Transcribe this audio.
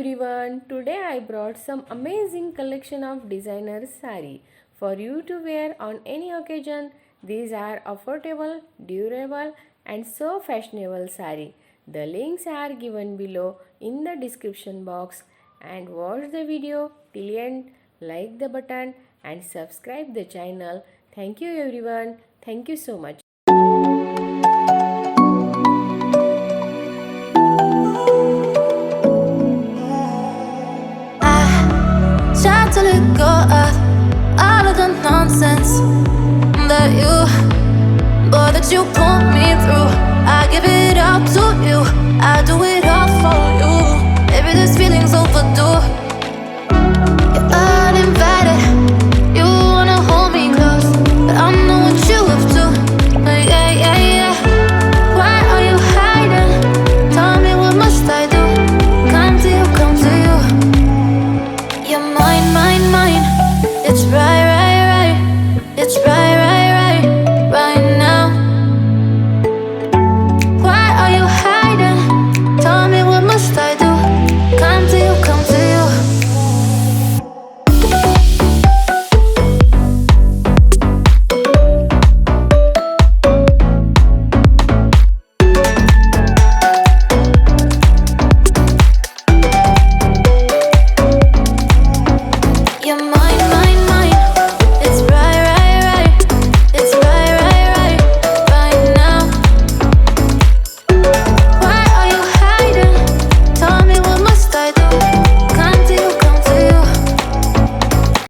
everyone, today I brought some amazing collection of designer sari for you to wear on any occasion. These are affordable, durable and so fashionable sari. The links are given below in the description box and watch the video till end, like the button and subscribe the channel. Thank you everyone. Thank you so much. Try to let go of all of the nonsense that you put me through. I give it all to you, I do it all for you. Maybe this feeling's overdue.